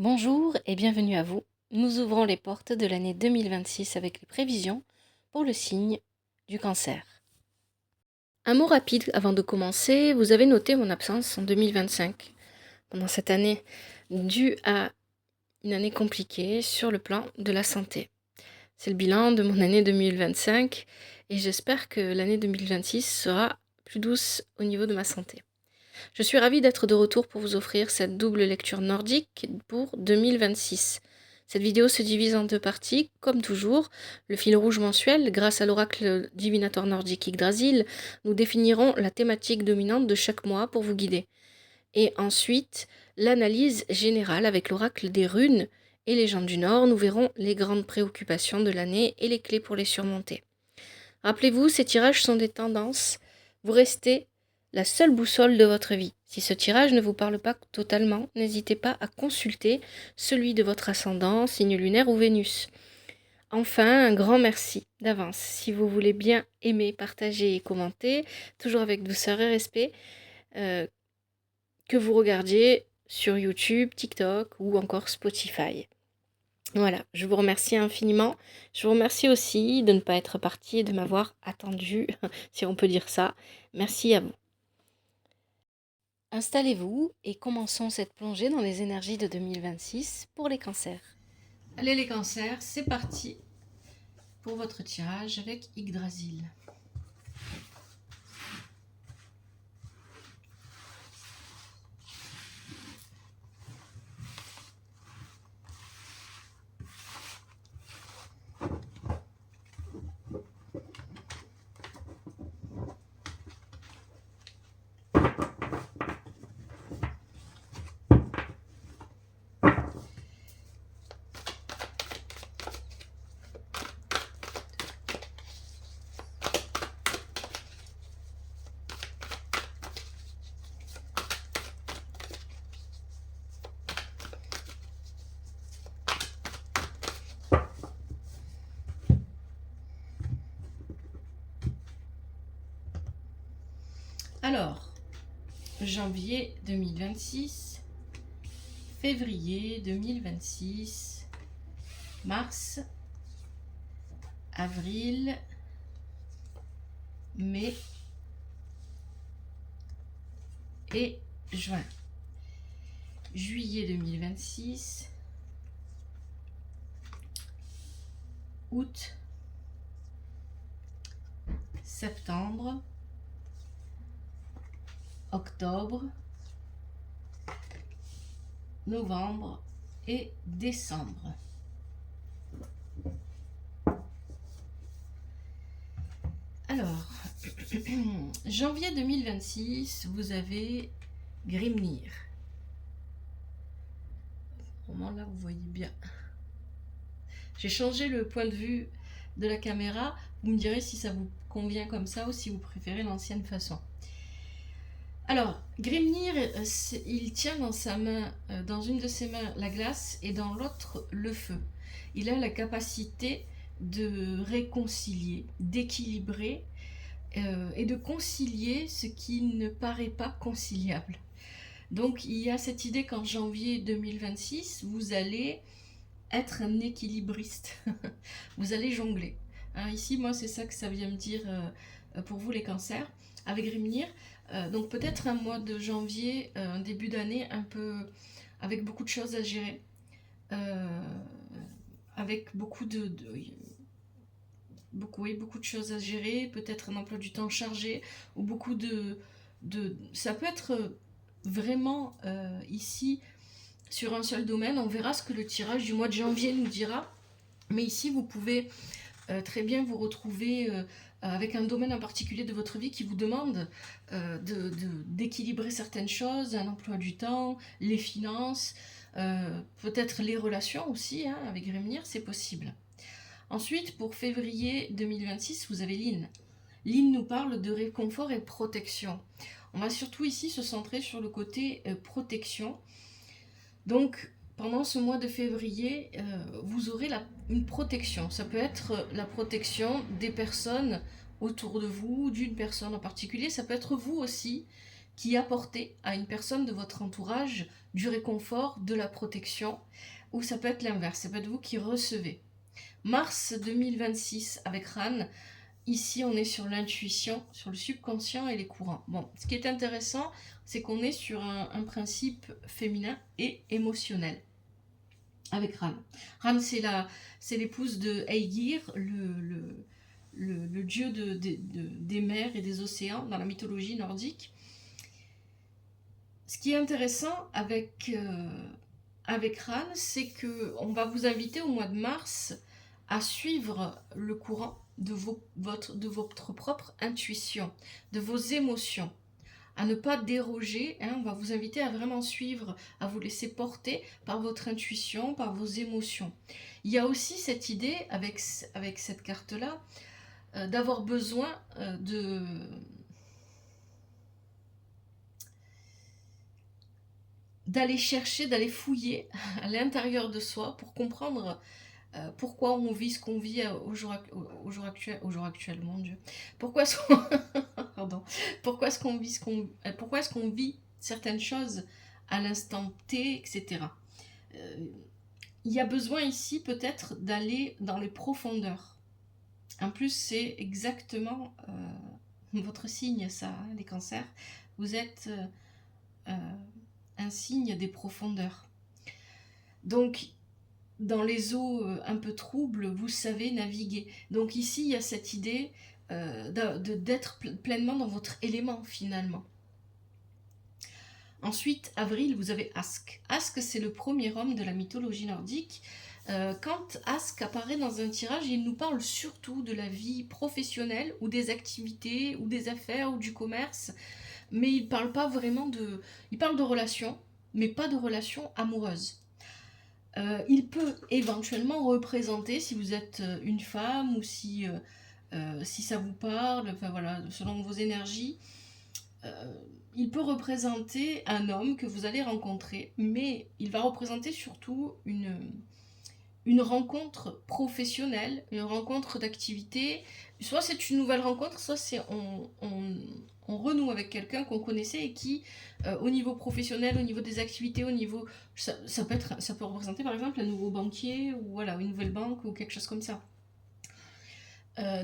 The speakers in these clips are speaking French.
Bonjour et bienvenue à vous. Nous ouvrons les portes de l'année 2026 avec les prévisions pour le signe du Cancer. Un mot rapide avant de commencer, vous avez noté mon absence en 2025, pendant cette année due à une année compliquée sur le plan de la santé. C'est le bilan de mon année 2025 et j'espère que l'année 2026 sera plus douce au niveau de ma santé. Je suis ravie d'être de retour pour vous offrir cette double lecture nordique pour 2026. Cette vidéo se divise en deux parties, comme toujours. Le fil rouge mensuel, grâce à l'oracle divinatoire nordique Yggdrasil, nous définirons la thématique dominante de chaque mois pour vous guider. Et ensuite, l'analyse générale avec l'oracle des runes et légendes du Nord, nous verrons les grandes préoccupations de l'année et les clés pour les surmonter. Rappelez-vous, ces tirages sont des tendances. Vous restez la seule boussole de votre vie. Si ce tirage ne vous parle pas totalement, n'hésitez pas à consulter celui de votre ascendant, signe lunaire ou Vénus. Enfin, un grand merci d'avance. Si vous voulez bien aimer, partager et commenter, toujours avec douceur et respect, que vous regardiez sur YouTube, TikTok ou encore Spotify. Voilà, je vous remercie infiniment. Je vous remercie aussi de ne pas être parti et de m'avoir attendu, si on peut dire ça. Merci à vous. Installez-vous et commençons cette plongée dans les énergies de 2026 pour les cancers. Allez les cancers, c'est parti pour votre tirage avec Yggdrasil. Alors, janvier 2026, février 2026, mars, avril, mai et juin. Juillet 2026, août, septembre, octobre, novembre et décembre. Alors, janvier 2026, vous avez Grimnir. Au moment là, vous voyez bien. J'ai changé le point de vue de la caméra. Vous me direz si ça vous convient comme ça ou si vous préférez l'ancienne façon. Alors, Grimnir, il tient dans sa main, dans une de ses mains, la glace et dans l'autre, le feu. Il a la capacité de réconcilier, d'équilibrer et de concilier ce qui ne paraît pas conciliable. Donc, il y a cette idée qu'en janvier 2026, vous allez être un équilibriste. Vous allez jongler. Hein, ici, moi, c'est ça que ça vient me dire pour vous, les cancers, avec Grimnir. Donc peut-être un mois de janvier, un début d'année un peu avec beaucoup de choses à gérer, avec beaucoup de choses à gérer, peut-être un emploi du temps chargé ou beaucoup de ça peut être vraiment ici sur un seul domaine. On verra ce que le tirage du mois de janvier nous dira, mais ici vous pouvez très bien vous retrouver avec un domaine en particulier de votre vie qui vous demande d'équilibrer certaines choses, un emploi du temps, les finances, peut-être les relations aussi, hein, avec Grimnir, c'est possible. Ensuite, pour février 2026, vous avez Lynn. Lynn nous parle de réconfort et de protection. On va surtout ici se centrer sur le côté protection. Donc, pendant ce mois de février, vous aurez une protection. Ça peut être la protection des personnes autour de vous, d'une personne en particulier. Ça peut être vous aussi qui apportez à une personne de votre entourage du réconfort, de la protection, ou ça peut être l'inverse, ça peut être vous qui recevez. Mars 2026 avec Ran, ici on est sur l'intuition, sur le subconscient et les courants. Bon, ce qui est intéressant, c'est qu'on est sur un principe féminin et émotionnel avec Ran. Ran, c'est l'épouse de Aegir, le dieu des mers et des océans dans la mythologie nordique. Ce qui est intéressant avec Ran, c'est qu'on va vous inviter au mois de mars à suivre le courant de votre propre intuition, de vos émotions, à ne pas déroger. On va vous inviter à vraiment suivre, à vous laisser porter par votre intuition, par vos émotions. Il y a aussi cette idée avec cette carte-là d'avoir besoin d'aller chercher, d'aller fouiller à l'intérieur de soi pour comprendre pourquoi on vit ce qu'on vit au jour actuel, mon Dieu. Pourquoi est-ce qu'on pardon. Pourquoi est-ce qu'on vit certaines choses à l'instant T, etc. Il y a besoin ici peut-être d'aller dans les profondeurs. En plus, c'est exactement votre signe, ça, hein, les cancers. Vous êtes un signe des profondeurs. Donc, dans les eaux un peu troubles, vous savez naviguer. Donc ici, il y a cette idée d'être pleinement dans votre élément, finalement. Ensuite, avril, vous avez Ask. Ask, c'est le premier homme de la mythologie nordique. Quand Ask apparaît dans un tirage, il nous parle surtout de la vie professionnelle ou des activités ou des affaires ou du commerce, mais il parle pas vraiment de... Il parle de relations, mais pas de relations amoureuses. Il peut éventuellement représenter, si vous êtes une femme ou si ça vous parle, enfin voilà, selon vos énergies, il peut représenter un homme que vous allez rencontrer, mais il va représenter surtout une rencontre professionnelle, une rencontre d'activité. Soit c'est une nouvelle rencontre, soit c'est on renoue avec quelqu'un qu'on connaissait et qui, au niveau professionnel, au niveau des activités, au niveau... Ça peut représenter par exemple un nouveau banquier ou voilà, une nouvelle banque ou quelque chose comme ça.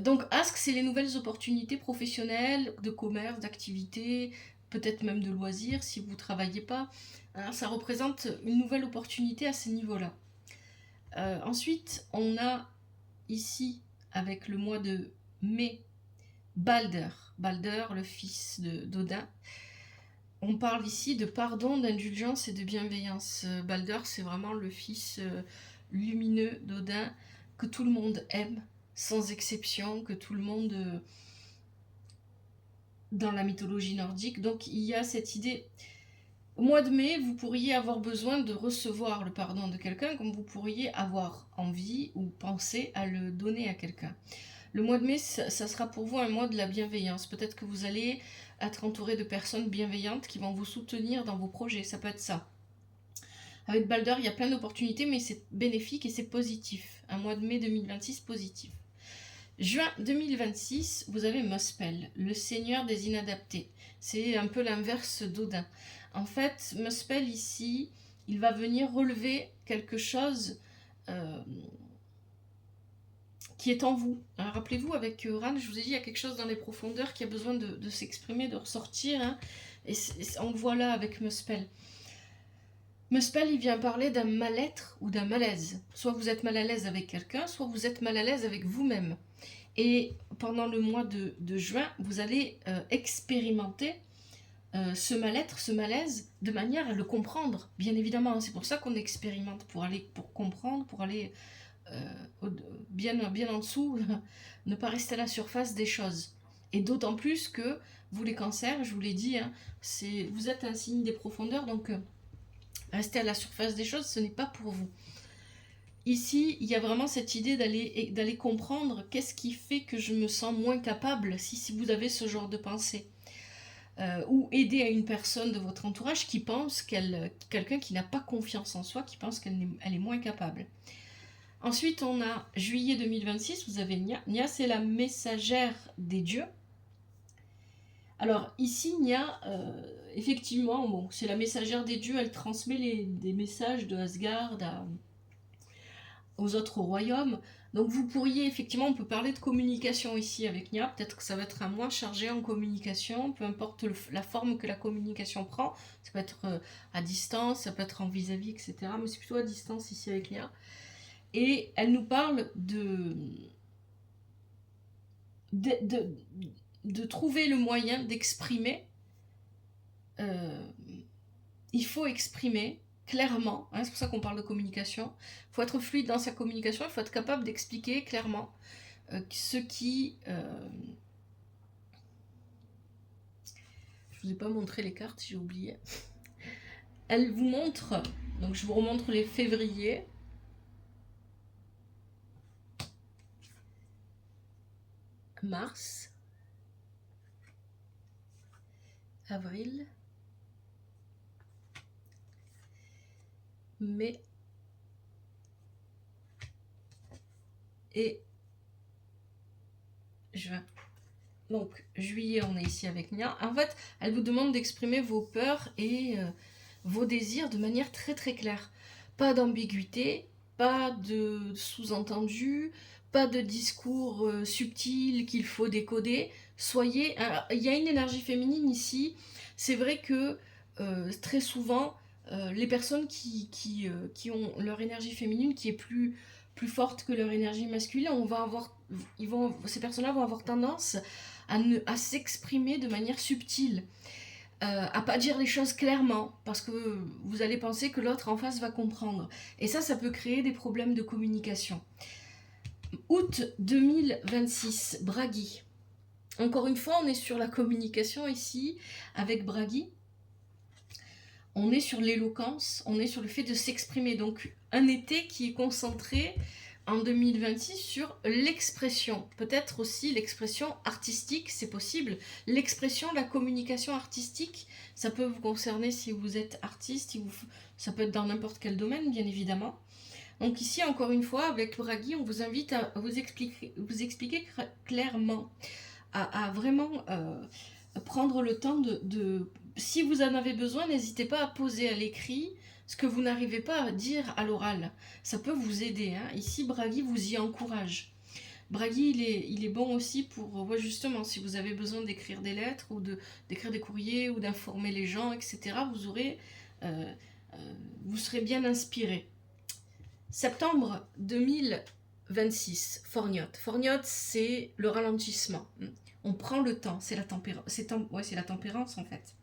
Donc Ask, c'est les nouvelles opportunités professionnelles, de commerce, d'activité, peut-être même de loisirs si vous ne travaillez pas. Hein, ça représente une nouvelle opportunité à ce niveau-là. Ensuite, on a ici, avec le mois de mai, Balder, le fils d'Odin. On parle ici de pardon, d'indulgence et de bienveillance. Balder, c'est vraiment le fils lumineux d'Odin que tout le monde aime, sans exception, que tout le monde dans la mythologie nordique. Donc il y a cette idée. Au mois de mai, vous pourriez avoir besoin de recevoir le pardon de quelqu'un, comme vous pourriez avoir envie ou penser à le donner à quelqu'un. Le mois de mai, ça sera pour vous un mois de la bienveillance. Peut-être que vous allez être entouré de personnes bienveillantes qui vont vous soutenir dans vos projets. Ça peut être ça. Avec Balder, il y a plein d'opportunités, mais c'est bénéfique et c'est positif. Un mois de mai 2026 positif. Juin 2026, vous avez Muspel, le seigneur des inadaptés. C'est un peu l'inverse d'Odin. En fait, Muspel ici, il va venir relever quelque chose qui est en vous. Rappelez-vous, avec Ran, je vous ai dit, il y a quelque chose dans les profondeurs qui a besoin de s'exprimer, de ressortir. Hein, et on le voit là avec Muspel. Muspel, il vient parler d'un mal-être ou d'un malaise. Soit vous êtes mal à l'aise avec quelqu'un, soit vous êtes mal à l'aise avec vous-même. Et pendant le mois de juin, vous allez expérimenter ce mal-être, ce malaise, de manière à le comprendre, bien évidemment. C'est pour ça qu'on expérimente, pour comprendre, pour aller bien en dessous, ne pas rester à la surface des choses. Et d'autant plus que vous les cancers, je vous l'ai dit, hein, vous êtes un signe des profondeurs, donc rester à la surface des choses, ce n'est pas pour vous. Ici, il y a vraiment cette idée d'aller comprendre qu'est-ce qui fait que je me sens moins capable, si vous avez ce genre de pensée. Ou aider à une personne de votre entourage qui pense quelqu'un qui n'a pas confiance en soi, qui pense qu'elle est moins capable. Ensuite, on a juillet 2026, vous avez Nia. Nia, c'est la messagère des dieux. Alors ici, Nia, effectivement, bon, c'est la messagère des dieux, elle transmet des messages de Asgard aux autres royaumes. Donc vous pourriez, effectivement, on peut parler de communication ici avec Nia, peut-être que ça va être un mois chargé en communication, peu importe la forme que la communication prend, ça peut être à distance, ça peut être en vis-à-vis, etc. Mais c'est plutôt à distance ici avec Nia. Et elle nous parle de trouver le moyen d'exprimer. Il faut exprimer clairement, hein, c'est pour ça qu'on parle de communication. Il faut être fluide dans sa communication, il faut être capable d'expliquer clairement ce qui. Je vous ai pas montré les cartes, j'ai oublié. Elle vous montre, donc je vous remontre les février. Mars, avril, mai et juin. Donc juillet, on est ici avec Nia. En fait, elle vous demande d'exprimer vos peurs et vos désirs de manière très très claire. Pas d'ambiguïté, pas de sous-entendu, pas de discours subtil qu'il faut décoder. Soyez... Il y a une énergie féminine ici. C'est vrai que très souvent, les personnes qui ont leur énergie féminine qui est plus forte que leur énergie masculine, ces personnes-là vont avoir tendance à s'exprimer de manière subtile, à pas dire les choses clairement, parce que vous allez penser que l'autre en face va comprendre. Et ça peut créer des problèmes de communication. Août 2026, Bragi. Encore une fois, on est sur la communication ici, avec Bragi. On est sur l'éloquence, on est sur le fait de s'exprimer. Donc, un été qui est concentré en 2026 sur l'expression, peut-être aussi l'expression artistique, c'est possible. L'expression, la communication artistique, ça peut vous concerner si vous êtes artiste, ça peut être dans n'importe quel domaine, bien évidemment. Donc ici, encore une fois, avec Bragi, on vous invite à vous expliquer clairement, à vraiment prendre le temps si vous en avez besoin, n'hésitez pas à poser à l'écrit ce que vous n'arrivez pas à dire à l'oral. Ça peut vous aider. Hein. Ici, Bragi vous y encourage. Bragi, il est bon aussi pour, justement, si vous avez besoin d'écrire des lettres ou d'écrire des courriers ou d'informer les gens, etc., vous serez bien inspiré. Septembre 2026, Forgnotte. Forgnotte, c'est le ralentissement. On prend le temps, c'est la tempérance en fait.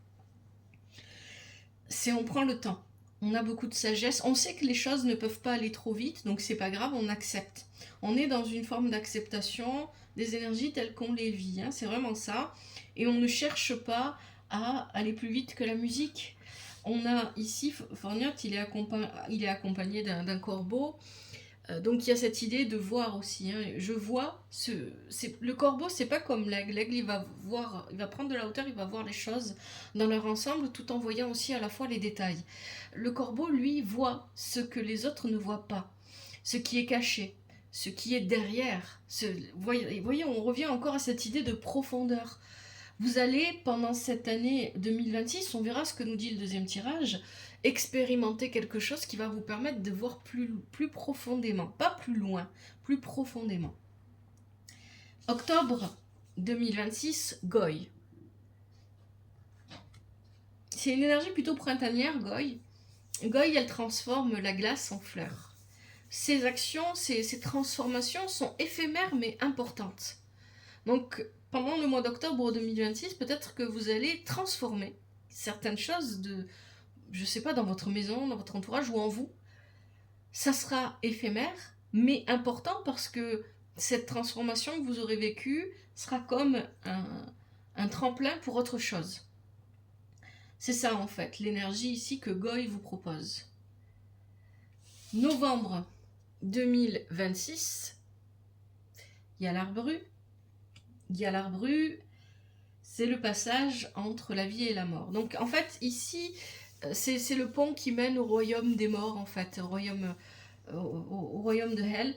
On prend le temps. On a beaucoup de sagesse. On sait que les choses ne peuvent pas aller trop vite, donc c'est pas grave, on accepte. On est dans une forme d'acceptation des énergies telles qu'on les vit. Hein, c'est vraiment ça. Et on ne cherche pas à aller plus vite que la musique. On a ici, Forgnotte, il est accompagné d'un corbeau. Donc il y a cette idée de voir aussi. Hein. Je vois, le corbeau, c'est pas comme l'aigle. L'aigle, il va prendre de la hauteur, il va voir les choses dans leur ensemble, tout en voyant aussi à la fois les détails. Le corbeau, lui, voit ce que les autres ne voient pas, ce qui est caché, ce qui est derrière. Voyez, on revient encore à cette idée de profondeur. Vous allez, pendant cette année 2026, on verra ce que nous dit le deuxième tirage, expérimenter quelque chose qui va vous permettre de voir plus profondément, pas plus loin, plus profondément. Octobre 2026, Goy. C'est une énergie plutôt printanière, Goy. Goy, elle transforme la glace en fleurs. Ces actions, ces transformations sont éphémères mais importantes. Donc, pendant le mois d'octobre 2026, peut-être que vous allez transformer certaines choses je sais pas, dans votre maison, dans votre entourage ou en vous. Ça sera éphémère, mais important parce que cette transformation que vous aurez vécue sera comme un tremplin pour autre chose. C'est ça en fait, l'énergie ici que Goy vous propose. Novembre 2026, il y a l'Arbru. C'est le passage entre la vie et la mort. Donc en fait, ici, c'est le pont qui mène au royaume des morts, en fait, au royaume de Hell.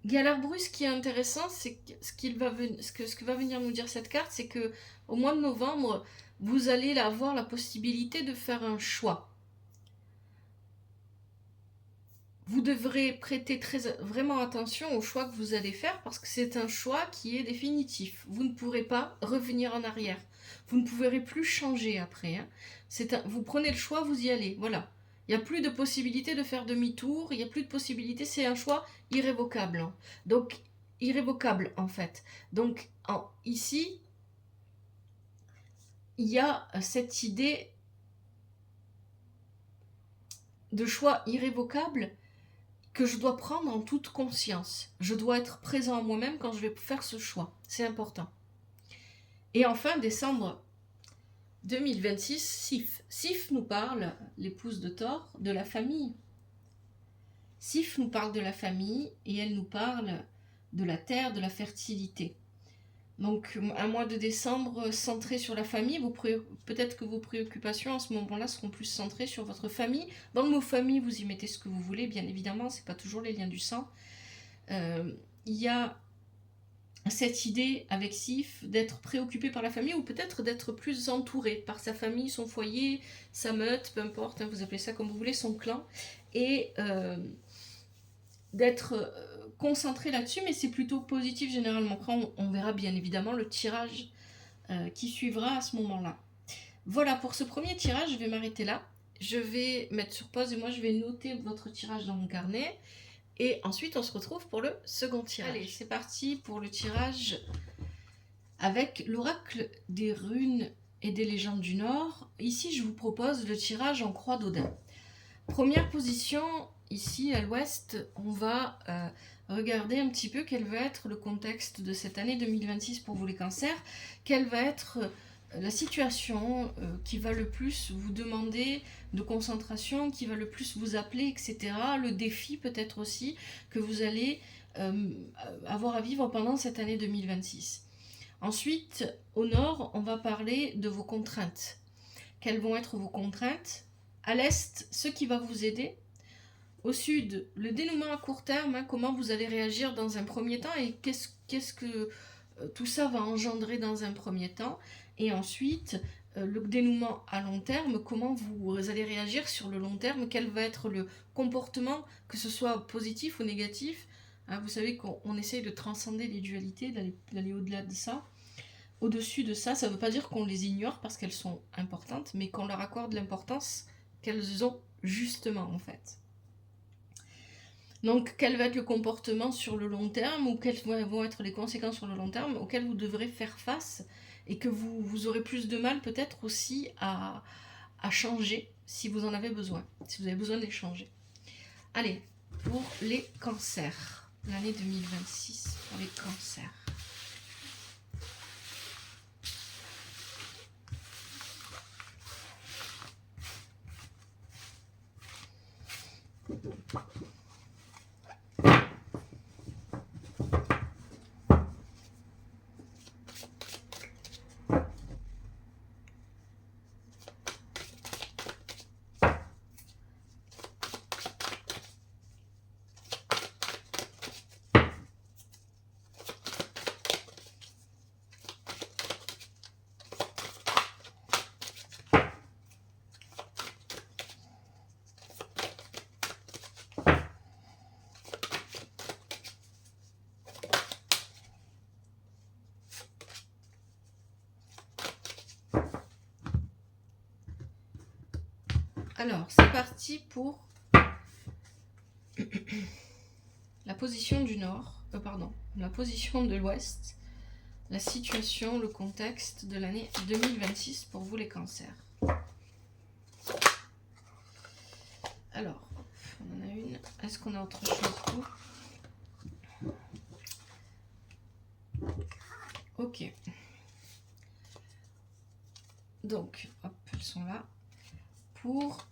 Galère brusque, ce qui est intéressant, c'est que ce que va venir nous dire cette carte, c'est que au mois de novembre, vous allez avoir la possibilité de faire un choix. Vous devrez prêter vraiment attention au choix que vous allez faire parce que c'est un choix qui est définitif. Vous ne pourrez pas revenir en arrière. Vous ne pourrez plus changer après. Hein. Vous prenez le choix, vous y allez. Voilà. Il n'y a plus de possibilité de faire demi-tour. Il n'y a plus de possibilité. C'est un choix irrévocable. Hein. Donc, irrévocable en fait. Donc, ici, il y a cette idée de choix irrévocable que je dois prendre en toute conscience. Je dois être présent à moi-même quand je vais faire ce choix. C'est important. Et enfin, décembre 2026, Sif. Sif nous parle, l'épouse de Thor, de la famille. Sif nous parle de la famille et elle nous parle de la terre, de la fertilité. Donc un mois de décembre centré sur la famille, peut-être que vos préoccupations à ce moment-là seront plus centrées sur votre famille. Dans le mot famille, vous y mettez ce que vous voulez, bien évidemment, c'est pas toujours les liens du sang. Il y a cette idée avec Sif d'être préoccupé par la famille ou peut-être d'être plus entouré par sa famille, son foyer, sa meute, peu importe, hein, vous appelez ça comme vous voulez, son clan, et d'être concentré là-dessus, mais c'est plutôt positif généralement. Après, on verra bien évidemment le tirage qui suivra à ce moment-là. Voilà, pour ce premier tirage, je vais m'arrêter là. Je vais mettre sur pause et moi, je vais noter votre tirage dans mon carnet. Et ensuite, on se retrouve pour le second tirage. Allez, c'est parti pour le tirage avec l'oracle des runes et des légendes du Nord. Ici, je vous propose le tirage en croix d'Odin. Première position, ici à l'ouest, on va regarder un petit peu quel va être le contexte de cette année 2026 pour vous les cancers, quelle va être la situation qui va le plus vous demander de concentration, qui va le plus vous appeler, etc. Le défi peut-être aussi que vous allez avoir à vivre pendant cette année 2026. Ensuite, au nord, on va parler de vos contraintes. Quelles vont être vos contraintes? À l'est, ce qui va vous aider. Au sud, le dénouement à court terme, hein, comment vous allez réagir dans un premier temps et qu'est-ce que tout ça va engendrer dans un premier temps. Et ensuite, le dénouement à long terme, comment vous allez réagir sur le long terme, quel va être le comportement, que ce soit positif ou négatif. Hein, vous savez qu'on essaye de transcender les dualités, d'aller au-delà de ça. Au-dessus de ça, ça ne veut pas dire qu'on les ignore parce qu'elles sont importantes, mais qu'on leur accorde l'importance qu'elles ont justement en fait. Donc, quel va être le comportement sur le long terme ou quelles vont être les conséquences sur le long terme auxquelles vous devrez faire face et que vous aurez plus de mal peut-être aussi à changer si vous en avez besoin, si vous avez besoin de les changer. Allez, pour les cancers, l'année 2026 pour les cancers. Alors, c'est parti pour la position du nord, la position de l'ouest, la situation, le contexte de l'année 2026 pour vous les cancers. Alors, on en a une. Est-ce qu'on a autre chose? Ok. Donc, hop, elles sont là. Pour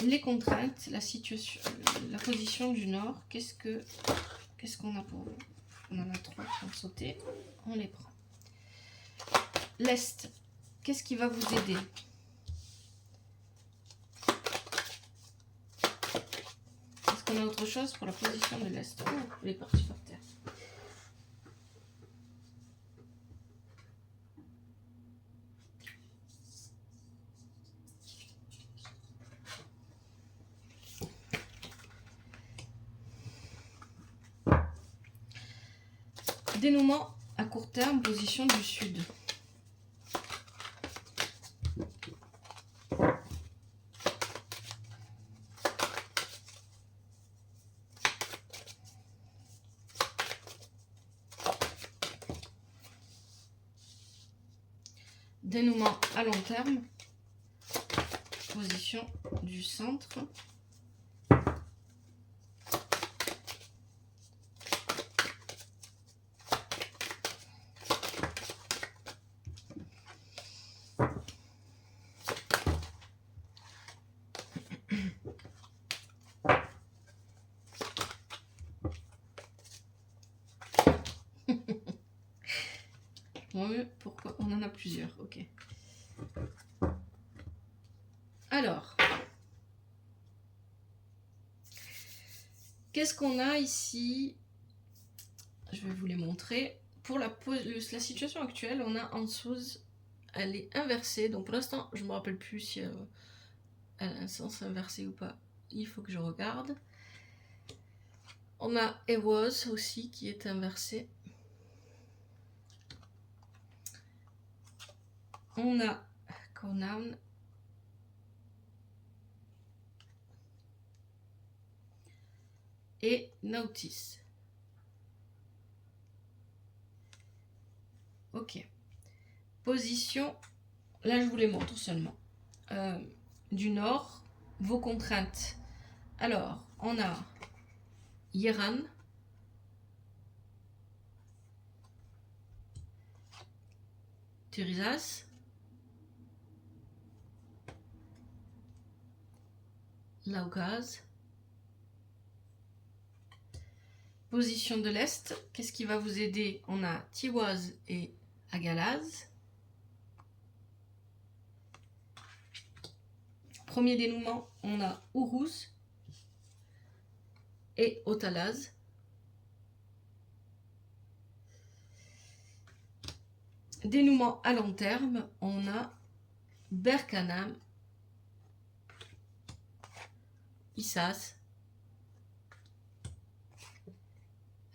les contraintes, la situation, la position du nord, qu'est-ce qu'on a pour vous? On en a 3 qui ont sauté, on les prend. L'est, qu'est-ce qui va vous aider? Est-ce qu'on a autre chose pour la position de l'Est? Oh, elle est partie par terre. Dénouement à court terme, position du Sud. Dénouement à long terme, position du centre. Oui, pourquoi? On en a plusieurs, ok. Alors, qu'est-ce qu'on a ici? Je vais vous les montrer. Pour la situation actuelle, on a en dessous, elle est inversée. Donc pour l'instant, je ne me rappelle plus si elle a un sens inversé ou pas. Il faut que je regarde. On a It was aussi qui est inversé. On a Conan. Et Notice. Ok. Position, là je vous les montre seulement. Du nord, vos contraintes. Alors, on a Iran. Tirizas. Laukaz. Position de l'Est, qu'est-ce qui va vous aider? On a Tiwaz et Agalaz. Premier dénouement, on a Uruz et Otalaz. Dénouement à long terme, on a Berkanam, Issas,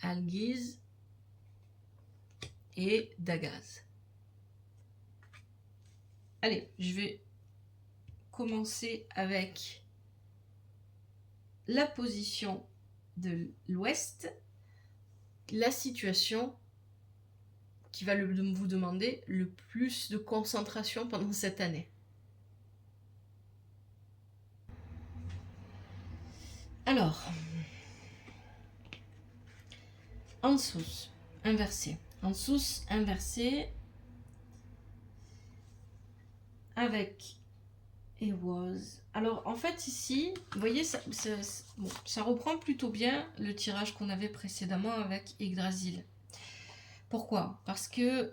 Algiz et Dagaz. Allez, je vais commencer avec la position de l'Ouest, la situation qui va vous demander le plus de concentration pendant cette année. Alors, Ansous, inversé. Ansous, inversé. Avec It was. Alors, en fait, ici, vous voyez, ça reprend plutôt bien le tirage qu'on avait précédemment avec Yggdrasil. Pourquoi? Parce que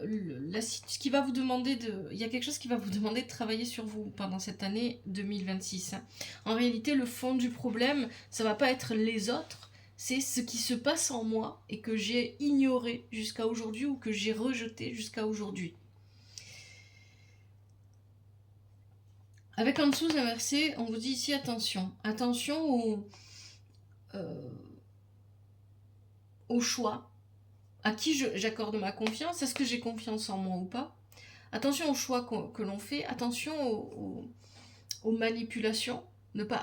ce qui va vous demander il y a quelque chose qui va vous demander de travailler sur vous pendant cette année 2026. En réalité, le fond du problème, ça va pas être les autres, c'est ce qui se passe en moi et que j'ai ignoré jusqu'à aujourd'hui ou que j'ai rejeté jusqu'à aujourd'hui. Avec en dessous inversé, on vous dit ici attention. Attention au choix. À qui j'accorde ma confiance? Est-ce que j'ai confiance en moi ou pas? Attention aux choix que l'on fait. Attention aux manipulations. Ne pas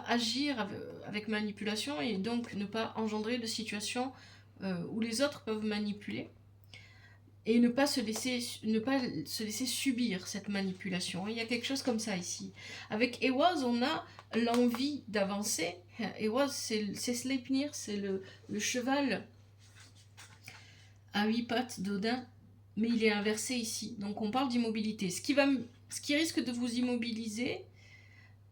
agir avec manipulation et donc ne pas engendrer de situations où les autres peuvent manipuler. Et ne pas se laisser subir cette manipulation. Il y a quelque chose comme ça ici. Avec Ewaz, on a l'envie d'avancer. Ewaz, c'est Sleipnir, c'est le cheval à 8 pattes d'Odin, mais il est inversé ici. Donc on parle d'immobilité. Ce qui risque de vous immobiliser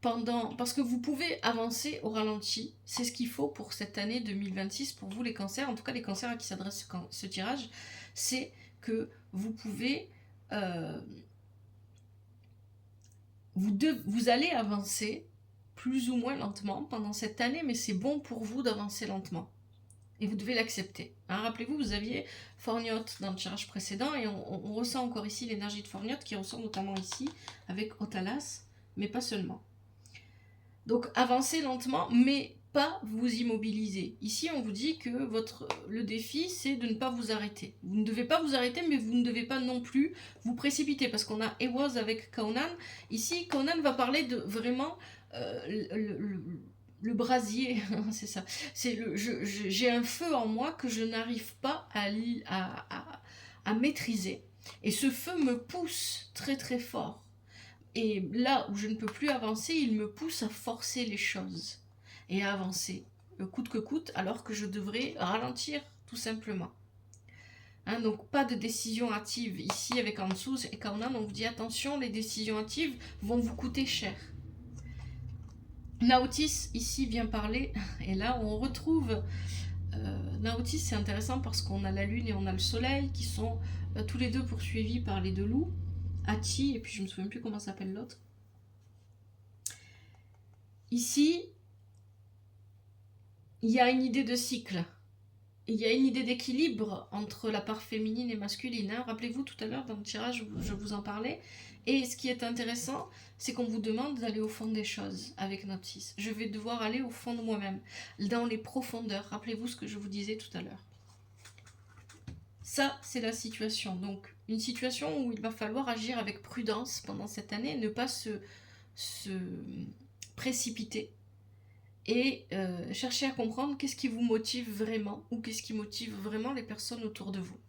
parce que vous pouvez avancer au ralenti. C'est ce qu'il faut pour cette année 2026, pour vous les cancers, en tout cas les cancers à qui s'adresse ce tirage, c'est que vous pouvez vous allez avancer plus ou moins lentement pendant cette année, mais c'est bon pour vous d'avancer lentement. Et vous devez l'accepter. Hein, rappelez-vous, vous aviez Forniote dans le tirage précédent, et on ressent encore ici l'énergie de Forniote, qui ressort notamment ici, avec Otalas, mais pas seulement. Donc avancez lentement, mais pas vous immobiliser. Ici, on vous dit que le défi, c'est de ne pas vous arrêter. Vous ne devez pas vous arrêter, mais vous ne devez pas non plus vous précipiter, parce qu'on a Ewaz avec Kaonan. Ici, Kaonan va parler de vraiment le brasier, c'est ça. J'ai un feu en moi que je n'arrive pas à maîtriser. Et ce feu me pousse très très fort. Et là où je ne peux plus avancer, il me pousse à forcer les choses et à avancer, coûte que coûte, alors que je devrais ralentir tout simplement. Hein, donc pas de décision hâtive. Ici avec Ansuz et Kaunan, on vous dit attention, les décisions hâtives vont vous coûter cher. Nautis ici vient parler, et là on retrouve Nautis, c'est intéressant parce qu'on a la lune et on a le soleil qui sont tous les deux poursuivis par les deux loups, Hachi, et puis je me souviens plus comment s'appelle l'autre. Ici, il y a une idée de cycle. Il y a une idée d'équilibre entre la part féminine et masculine. Hein. Rappelez-vous, tout à l'heure, dans le tirage, je vous en parlais. Et ce qui est intéressant, c'est qu'on vous demande d'aller au fond des choses avec Nautis. Je vais devoir aller au fond de moi-même, dans les profondeurs. Rappelez-vous ce que je vous disais tout à l'heure. Ça, c'est la situation. Donc, une situation où il va falloir agir avec prudence pendant cette année, ne pas se précipiter et chercher à comprendre qu'est-ce qui vous motive vraiment ou qu'est-ce qui motive vraiment les personnes autour de vous.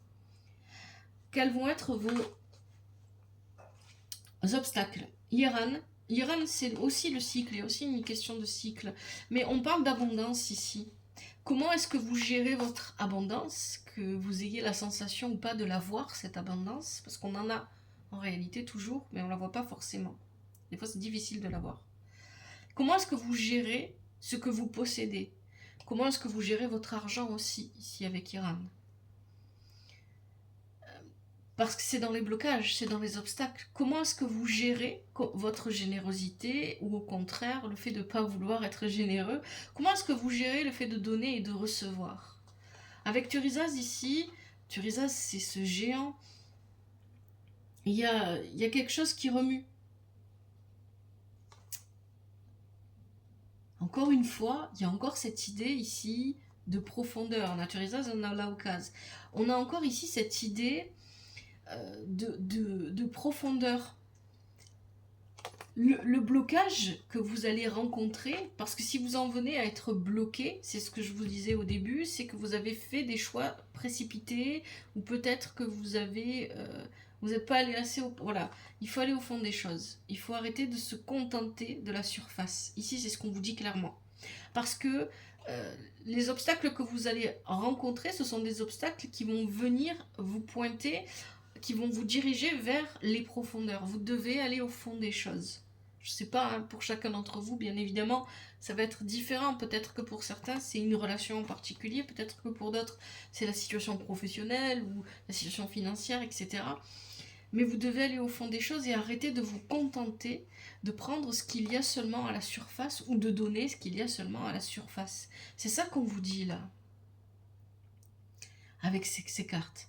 Quels vont être vos obstacles? Iran, c'est aussi le cycle, il y a aussi une question de cycle. Mais on parle d'abondance ici. Comment est-ce que vous gérez votre abondance, que vous ayez la sensation ou pas de l'avoir, cette abondance? Parce qu'on en a en réalité toujours, mais on ne la voit pas forcément. Des fois, c'est difficile de l'avoir. Comment est-ce que vous gérez ce que vous possédez? Comment est-ce que vous gérez votre argent aussi, ici avec Iran? Parce que c'est dans les blocages, c'est dans les obstacles. Comment est-ce que vous gérez votre générosité ou au contraire le fait de ne pas vouloir être généreux? Comment est-ce que vous gérez le fait de donner et de recevoir? Avec Turizaz ici, Turizaz c'est ce géant, il y a quelque chose qui remue. Encore une fois, il y a encore cette idée ici de profondeur. On a Turizaz, on a Laokaz. On a encore ici cette idée de profondeur. Le blocage que vous allez rencontrer, parce que si vous en venez à être bloqué, c'est ce que je vous disais au début, c'est que vous avez fait des choix précipités, ou peut-être que vous n'êtes pas allé assez au... Voilà, il faut aller au fond des choses. Il faut arrêter de se contenter de la surface. Ici, c'est ce qu'on vous dit clairement. Parce que les obstacles que vous allez rencontrer, ce sont des obstacles qui vont venir vous pointer, qui vont vous diriger vers les profondeurs. Vous devez aller au fond des choses. Je ne sais pas, hein, pour chacun d'entre vous, bien évidemment, ça va être différent. Peut-être que pour certains, c'est une relation en particulier. Peut-être que pour d'autres, c'est la situation professionnelle ou la situation financière, etc. Mais vous devez aller au fond des choses et arrêter de vous contenter de prendre ce qu'il y a seulement à la surface ou de donner ce qu'il y a seulement à la surface. C'est ça qu'on vous dit là, avec ces cartes.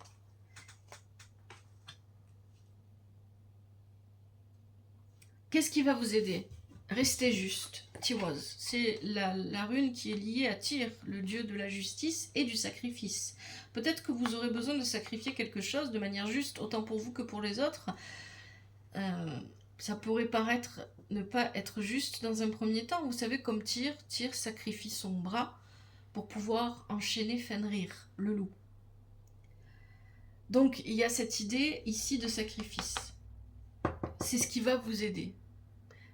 Qu'est-ce qui va vous aider? Restez juste. Tiwaz, c'est la rune qui est liée à Tyr, le dieu de la justice et du sacrifice. Peut-être que vous aurez besoin de sacrifier quelque chose de manière juste, autant pour vous que pour les autres. Ça pourrait paraître ne pas être juste dans un premier temps. Vous savez, comme Tyr sacrifie son bras pour pouvoir enchaîner Fenrir, le loup. Donc, il y a cette idée ici de sacrifice. C'est ce qui va vous aider.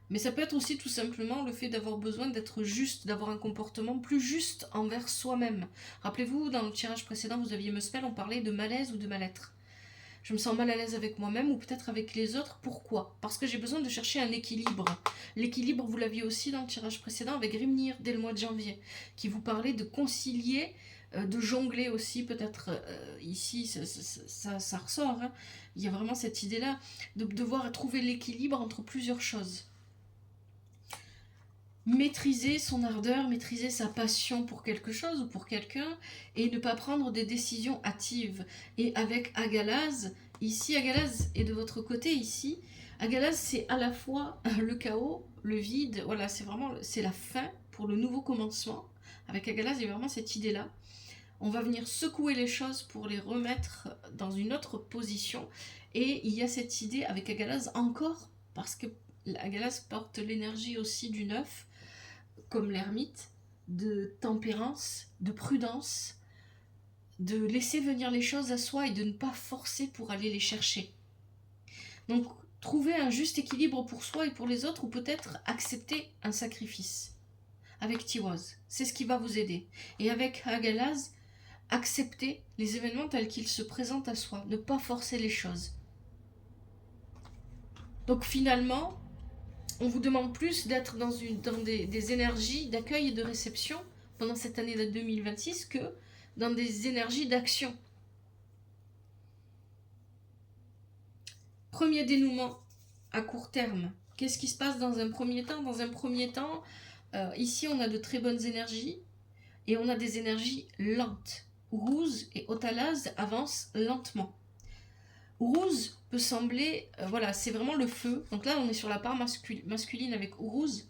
Mais ça peut être aussi tout simplement le fait d'avoir besoin d'être juste, d'avoir un comportement plus juste envers soi-même. Rappelez-vous, dans le tirage précédent, vous aviez Muspel, on parlait de malaise ou de mal-être. Je me sens mal à l'aise avec moi-même ou peut-être avec les autres. Pourquoi? Parce que j'ai besoin de chercher un équilibre. L'équilibre, vous l'aviez aussi dans le tirage précédent avec Grimnir, dès le mois de janvier, qui vous parlait de concilier, de jongler aussi, peut-être ici, ça ressort. Hein. Il y a vraiment cette idée-là de devoir trouver l'équilibre entre plusieurs choses. maîtriser son ardeur, maîtriser sa passion pour quelque chose ou pour quelqu'un et ne pas prendre des décisions hâtives. Et avec Agalaz, ici, Agalaz est de votre côté ici. Agalaz, c'est à la fois le chaos, le vide, voilà, c'est la fin pour le nouveau commencement. Avec Agalaz, il y a vraiment cette idée-là. On va venir secouer les choses pour les remettre dans une autre position. Et il y a cette idée avec Agalaz encore, parce que Agalaz porte l'énergie aussi du neuf, comme l'ermite, de tempérance, de prudence, de laisser venir les choses à soi et de ne pas forcer pour aller les chercher. Donc, trouver un juste équilibre pour soi et pour les autres, ou peut-être accepter un sacrifice. Avec Tiwaz, c'est ce qui va vous aider. Et avec Agalaz, accepter les événements tels qu'ils se présentent à soi, ne pas forcer les choses. Donc finalement, on vous demande plus d'être dans des énergies d'accueil et de réception pendant cette année de 2026 que dans des énergies d'action. Premier dénouement à court terme. Qu'est-ce qui se passe dans un premier temps? Dans un premier temps, ici on a de très bonnes énergies et on a des énergies lentes. Uruz et Otalaz avancent lentement. Uruz peut sembler, voilà, c'est vraiment le feu. Donc là, on est sur la part masculine avec Uruz.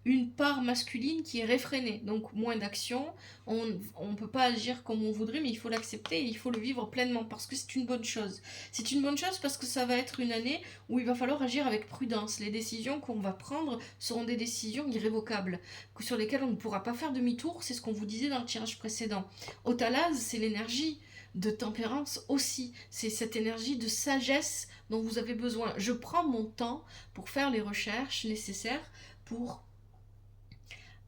Une part masculine qui est réfrénée, donc moins d'action. On ne peut pas agir comme on voudrait, mais il faut l'accepter et il faut le vivre pleinement parce que c'est une bonne chose. C'est une bonne chose parce que ça va être une année où il va falloir agir avec prudence. Les décisions qu'on va prendre seront des décisions irrévocables, sur lesquelles on ne pourra pas faire demi-tour. C'est ce qu'on vous disait dans le tirage précédent. Otalaz, c'est l'énergie de tempérance aussi. C'est cette énergie de sagesse dont vous avez besoin. Je prends mon temps pour faire les recherches nécessaires pour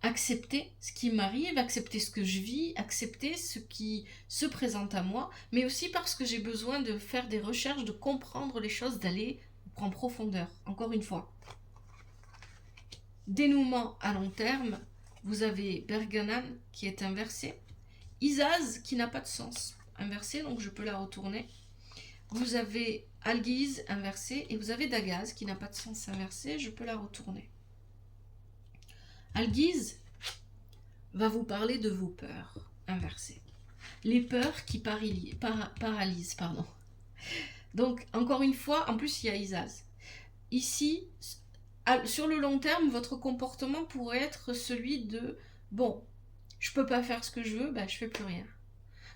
accepter ce qui m'arrive, accepter ce que je vis, accepter ce qui se présente à moi, mais aussi parce que j'ai besoin de faire des recherches, de comprendre les choses, d'aller en profondeur, encore une fois. Dénouement à long terme, vous avez Berganan qui est inversé, Izaz qui n'a pas de sens, inversé, donc je peux la retourner. Vous avez Algiz inversé et vous avez Dagaz qui n'a pas de sens inversé, je peux la retourner. Algiz va vous parler de vos peurs inversées. Les peurs qui paralysent, pardon. Donc, encore une fois, en plus, il y a Izaz. Ici, sur le long terme, votre comportement pourrait être celui de « Bon, je peux pas faire ce que je veux, bah, je fais plus rien.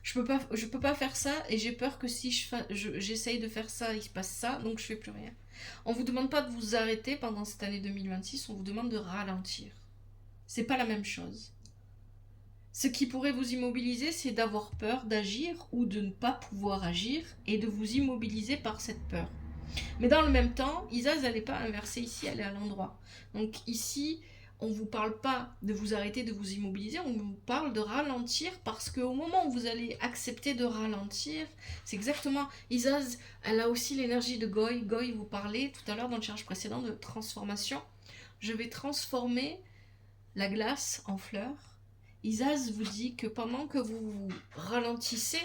Je peux pas faire ça et j'ai peur que si j'essaye de faire ça, il se passe ça, donc je fais plus rien. » On vous demande pas de vous arrêter pendant cette année 2026, on vous demande de ralentir. C'est pas la même chose. Ce qui pourrait vous immobiliser, c'est d'avoir peur d'agir ou de ne pas pouvoir agir et de vous immobiliser par cette peur. Mais dans le même temps, Izaz, elle n'est pas inversée ici, elle est à l'endroit. Donc ici, on ne vous parle pas de vous arrêter, de vous immobiliser, on vous parle de ralentir parce qu'au moment où vous allez accepter de ralentir, c'est exactement, Izaz, elle a aussi l'énergie de Goy. Goy vous parlait tout à l'heure dans le charge précédent de transformation. Je vais transformer la glace en fleurs. Izaz vous dit que pendant que vous ralentissez,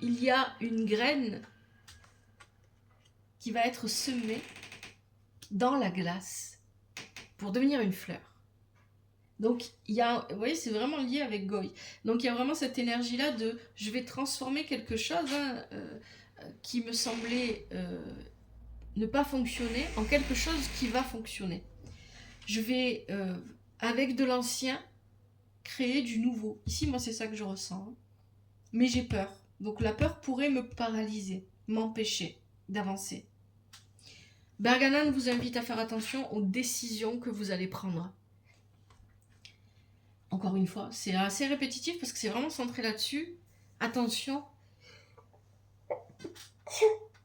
il y a une graine qui va être semée dans la glace pour devenir une fleur. Donc, il y a, vous voyez, c'est vraiment lié avec Goy. Donc, il y a vraiment cette énergie-là de je vais transformer quelque chose qui me semblait ne pas fonctionner en quelque chose qui va fonctionner. Je vais, avec de l'ancien, créer du nouveau. Ici, moi, c'est ça que je ressens. Hein. Mais j'ai peur. Donc, la peur pourrait me paralyser, m'empêcher d'avancer. Berganan vous invite à faire attention aux décisions que vous allez prendre. Encore une fois, c'est assez répétitif parce que c'est vraiment centré là-dessus. Attention.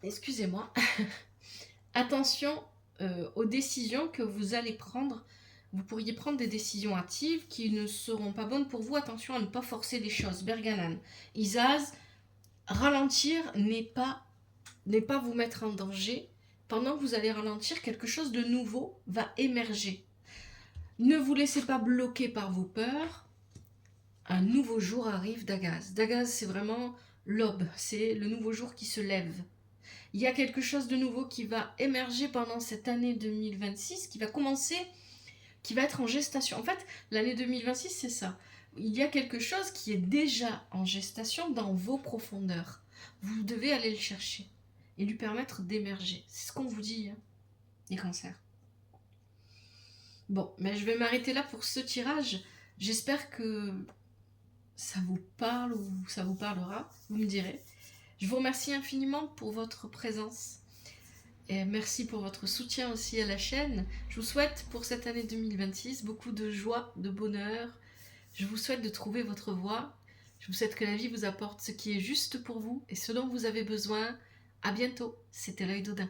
Excusez-moi. Attention aux décisions que vous allez prendre. Vous pourriez prendre des décisions hâtives qui ne seront pas bonnes pour vous. Attention à ne pas forcer les choses. Berganan. Izaz, ralentir n'est pas vous mettre en danger. Pendant que vous allez ralentir, quelque chose de nouveau va émerger. Ne vous laissez pas bloquer par vos peurs. Un nouveau jour arrive d'Agaz. D'Agaz, c'est vraiment l'aube, c'est le nouveau jour qui se lève. Il y a quelque chose de nouveau qui va émerger pendant cette année 2026, qui va commencer, qui va être en gestation. En fait, l'année 2026, c'est ça. Il y a quelque chose qui est déjà en gestation dans vos profondeurs. Vous devez aller le chercher et lui permettre d'émerger. C'est ce qu'on vous dit, hein, les cancers. Bon, mais je vais m'arrêter là pour ce tirage. J'espère que ça vous parle ou ça vous parlera, vous me direz. Je vous remercie infiniment pour votre présence et merci pour votre soutien aussi à la chaîne. Je vous souhaite pour cette année 2026 beaucoup de joie, de bonheur. Je vous souhaite de trouver votre voie. Je vous souhaite que la vie vous apporte ce qui est juste pour vous et ce dont vous avez besoin. À bientôt, c'était l'œil d'Odin.